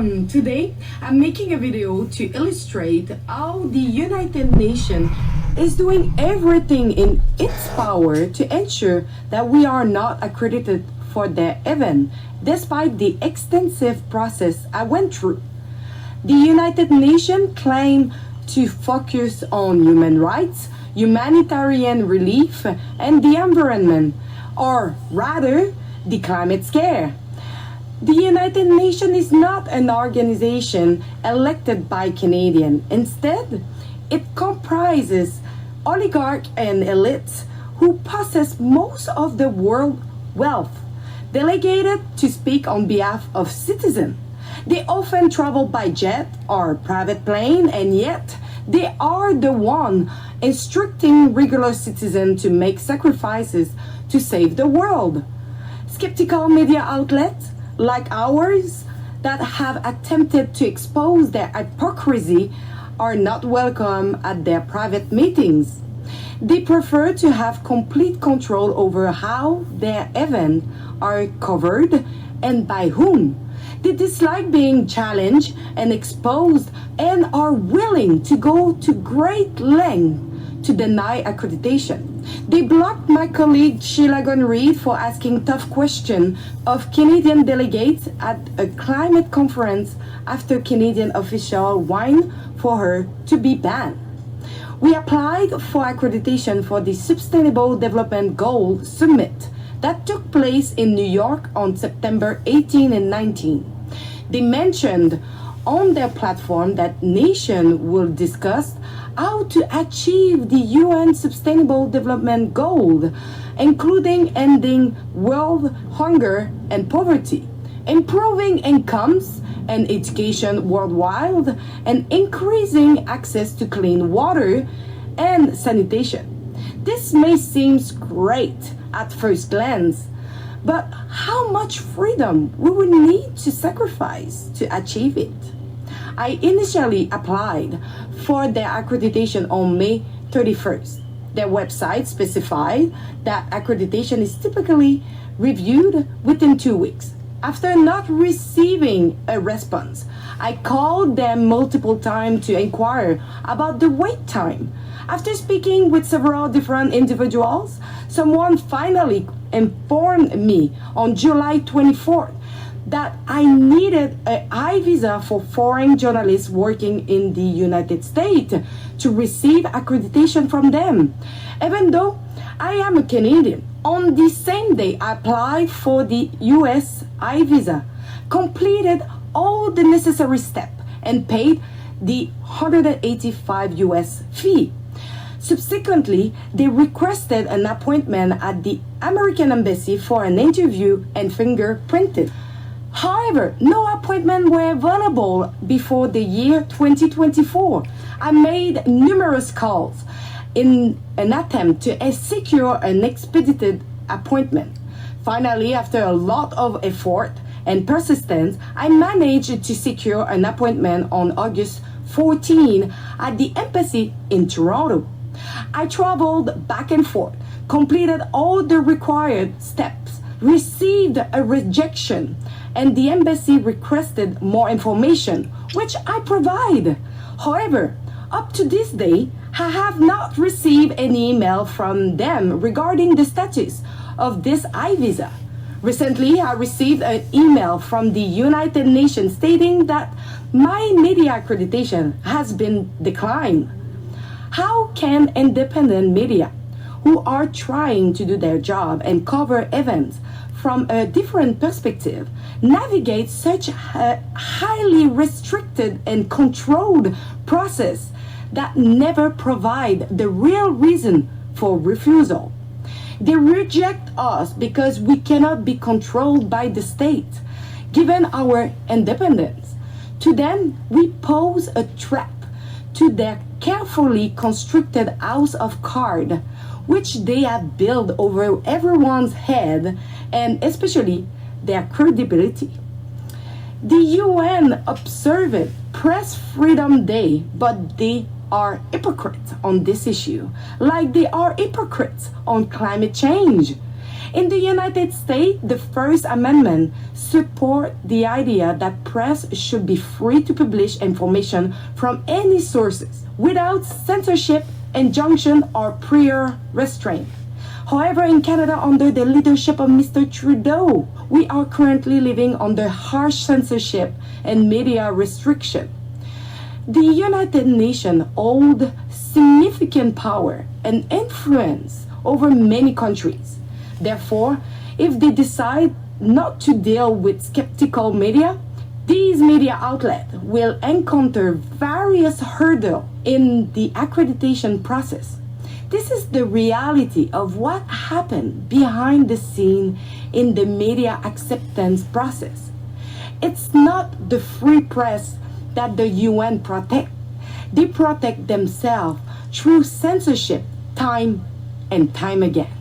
everyone! Today I'm making a video to illustrate how the United Nations is doing everything in its power to ensure that we are not accredited for their event, despite the extensive process I went through. The United Nations claim to focus on human rights, humanitarian relief, and the environment, or rather, the climate scare. The United Nations is not an organization elected by Canadians. Instead, it comprises oligarchs and elites who possess most of the world's wealth, delegated to speak on behalf of citizens. They often travel by jet or private plane, and yet they are the one instructing regular citizens to make sacrifices to save the world. Skeptical media outlets like ours that have attempted to expose their hypocrisy are not welcome at their private meetings. They prefer to have complete control over how their events are covered and by whom. They dislike being challenged and exposed and are willing to go to great lengths to deny accreditation. They blocked my colleague Sheila Gunn-Reid for asking tough questions of Canadian delegates at a climate conference after Canadian officials whined for her to be banned. We applied for accreditation for the Sustainable Development Goals Summit that took place in New York on September 18 and 19. They mentioned on their platform that nations will discuss how to achieve the UN Sustainable Development Goals, including ending world hunger and poverty, improving incomes and education worldwide, and increasing access to clean water and sanitation. This may seem great at first glance, but how much freedom we will need to sacrifice to achieve it? I initially applied for their accreditation on May 31st. Their website specified that accreditation is typically reviewed within 2 weeks. After not receiving a response, I called them multiple times to inquire about the wait time. After speaking with several different individuals, someone finally informed me on July 24th that I needed an I-visa for foreign journalists working in the United States to receive accreditation from them. Even though I am a Canadian, on the same day I applied for the US I-visa, completed all the necessary steps, and paid the $185 US fee. Subsequently, they requested an appointment at the American Embassy for an interview and fingerprinted. However, no appointments were available before the year 2024. I made numerous calls in an attempt to secure an expedited appointment. Finally, after a lot of effort and persistence, I managed to secure an appointment on August 14 at the embassy in Toronto. I traveled back and forth, completed all the required steps, received a rejection, and the embassy requested more information, which I provide. However, up to this day, I have not received any email from them regarding the status of this I-visa. Recently, I received an email from the United Nations stating that my media accreditation has been declined. How can independent media, who are trying to do their job and cover events from a different perspective, navigate such a highly restricted and controlled process that never provide the real reason for refusal? They reject us because we cannot be controlled by the state, given our independence. To them, we pose a threat to their carefully constructed house of cards, which they have built over everyone's head, and especially their credibility. The UN observed Press Freedom Day, but they are hypocrites on this issue, like they are hypocrites on climate change. In the United States, the First Amendment supports the idea that press should be free to publish information from any sources without censorship, injunction, or prior restraint. However, in Canada, under the leadership of Mr. Trudeau, we are currently living under harsh censorship and media restriction. The United Nations hold significant power and influence over many countries. Therefore, if they decide not to deal with skeptical media, these media outlets will encounter various hurdles in the accreditation process. This is the reality of what happened behind the scene in the media acceptance process. It's not the free press that the UN protect. They protect themselves through censorship time and time again.